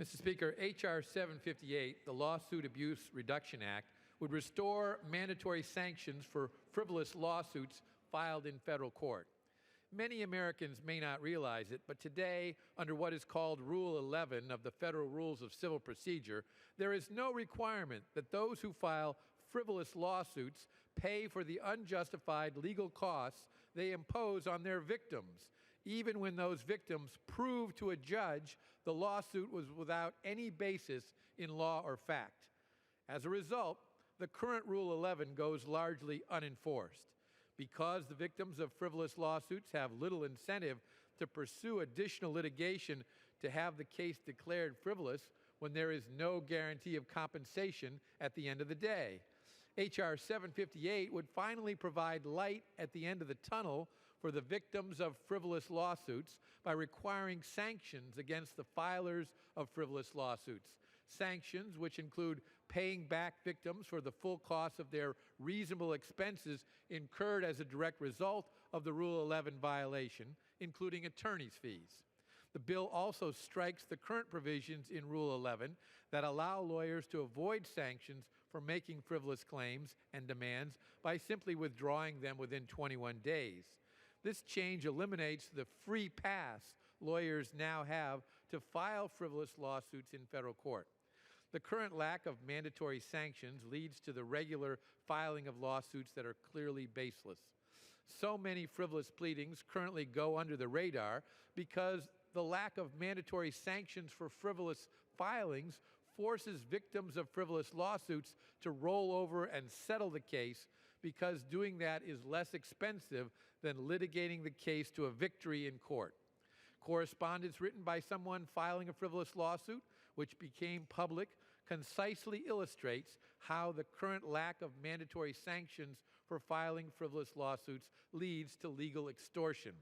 Mr. Speaker, H.R. 758, the Lawsuit Abuse Reduction Act, would restore mandatory sanctions for frivolous lawsuits filed in federal court. Many Americans may not realize it, but today, under what is called Rule 11 of the Federal Rules of Civil Procedure, there is no requirement that those who file frivolous lawsuits pay for the unjustified legal costs they impose on their victims, even when those victims prove to a judge the lawsuit was without any basis in law or fact. As a result, the current Rule 11 goes largely unenforced. Because the victims of frivolous lawsuits have little incentive to pursue additional litigation to have the case declared frivolous when there is no guarantee of compensation at the end of the day. H.R. 758 would finally provide light at the end of the tunnel for the victims of frivolous lawsuits by requiring sanctions against the filers of frivolous lawsuits. Sanctions which include paying back victims for the full cost of their reasonable expenses incurred as a direct result of the Rule 11 violation, including attorney's fees. The bill also strikes the current provisions in Rule 11 that allow lawyers to avoid sanctions for making frivolous claims and demands by simply withdrawing them within 21 days. This change eliminates the free pass lawyers now have to file frivolous lawsuits in federal court. The current lack of mandatory sanctions leads to the regular filing of lawsuits that are clearly baseless. So many frivolous pleadings currently go under the radar because the lack of mandatory sanctions for frivolous filings forces victims of frivolous lawsuits to roll over and settle the case because doing that is less expensive than litigating the case to a victory in court. Correspondence written by someone filing a frivolous lawsuit, which became public, concisely illustrates how the current lack of mandatory sanctions for filing frivolous lawsuits leads to legal extortion.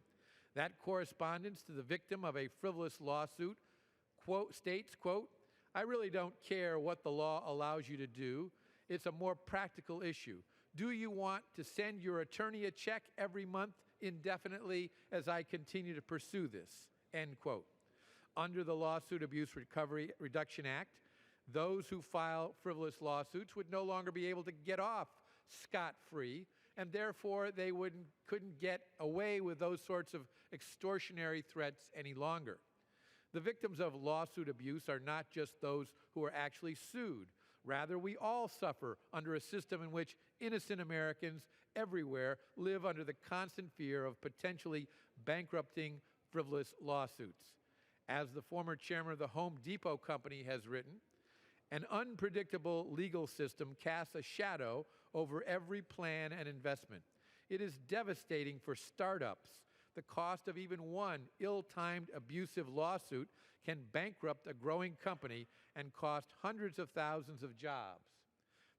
That correspondence to the victim of a frivolous lawsuit states, quote, "I really don't care what the law allows you to do. It's a more practical issue. Do you want to send your attorney a check every month indefinitely as I continue to pursue this?" End quote. Under the Lawsuit Abuse Reduction Act, those who file frivolous lawsuits would no longer be able to get off scot-free, and therefore they couldn't get away with those sorts of extortionary threats any longer. The victims of lawsuit abuse are not just those who are actually sued. Rather, we all suffer under a system in which innocent Americans everywhere live under the constant fear of potentially bankrupting frivolous lawsuits. As the former chairman of the Home Depot Company has written, an unpredictable legal system casts a shadow over every plan and investment. It is devastating for startups. The cost of even one ill-timed abusive lawsuit can bankrupt a growing company and cost hundreds of thousands of jobs.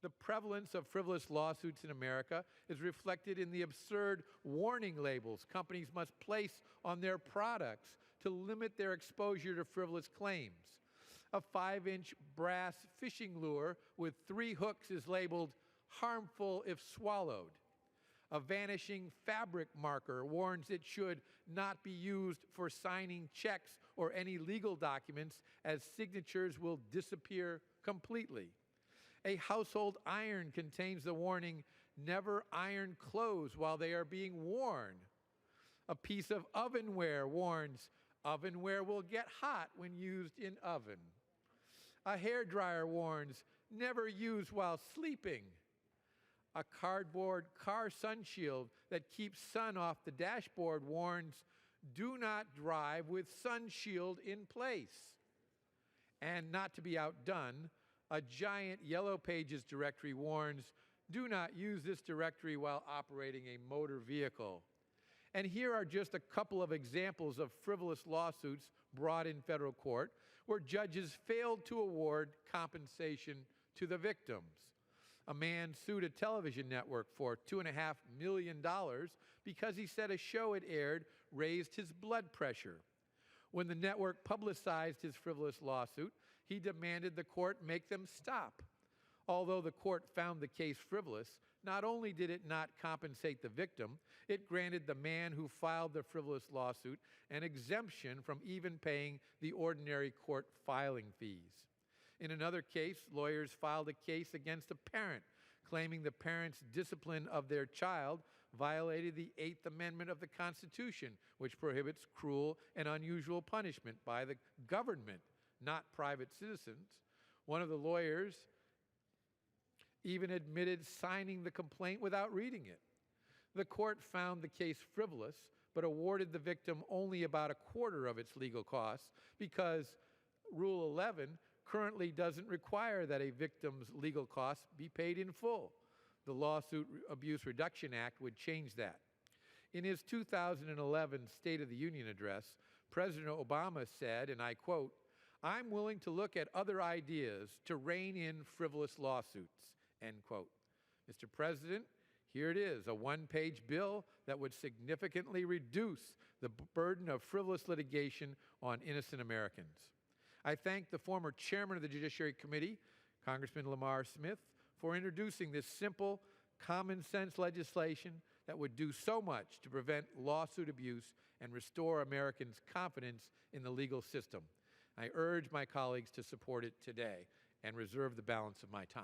The prevalence of frivolous lawsuits in America is reflected in the absurd warning labels companies must place on their products to limit their exposure to frivolous claims. A 5-inch brass fishing lure with 3 hooks is labeled harmful if swallowed. A vanishing fabric marker warns it should not be used for signing checks or any legal documents as signatures will disappear completely. A household iron contains the warning, never iron clothes while they are being worn. A piece of ovenware warns, ovenware will get hot when used in oven. A hairdryer warns, never use while sleeping. A cardboard car sunshield that keeps sun off the dashboard warns, do not drive with sunshield in place. And not to be outdone, a giant Yellow Pages directory warns, do not use this directory while operating a motor vehicle. And here are just a couple of examples of frivolous lawsuits brought in federal court where judges failed to award compensation to the victims. A man sued a television network for $2.5 million because he said a show it aired raised his blood pressure. When the network publicized his frivolous lawsuit, he demanded the court make them stop. Although the court found the case frivolous, Not only did it not compensate the victim, it granted the man who filed the frivolous lawsuit an exemption from even paying the ordinary court filing fees. In another case, lawyers filed a case against a parent, claiming the parent's discipline of their child violated the Eighth Amendment of the Constitution, which prohibits cruel and unusual punishment by the government, not private citizens. One of the lawyers even admitted signing the complaint without reading it. The court found the case frivolous, but awarded the victim only about a quarter of its legal costs because Rule 11 currently doesn't require that a victim's legal costs be paid in full. The Lawsuit Abuse Reduction Act would change that. In his 2011 State of the Union address, President Obama said, and I quote, "I'm willing to look at other ideas to rein in frivolous lawsuits," end quote. Mr. President, here it is, a one-page bill that would significantly reduce the burden of frivolous litigation on innocent Americans. I thank the former chairman of the Judiciary Committee, Congressman Lamar Smith, for introducing this simple, common-sense legislation that would do so much to prevent lawsuit abuse and restore Americans' confidence in the legal system. I urge my colleagues to support it today and reserve the balance of my time.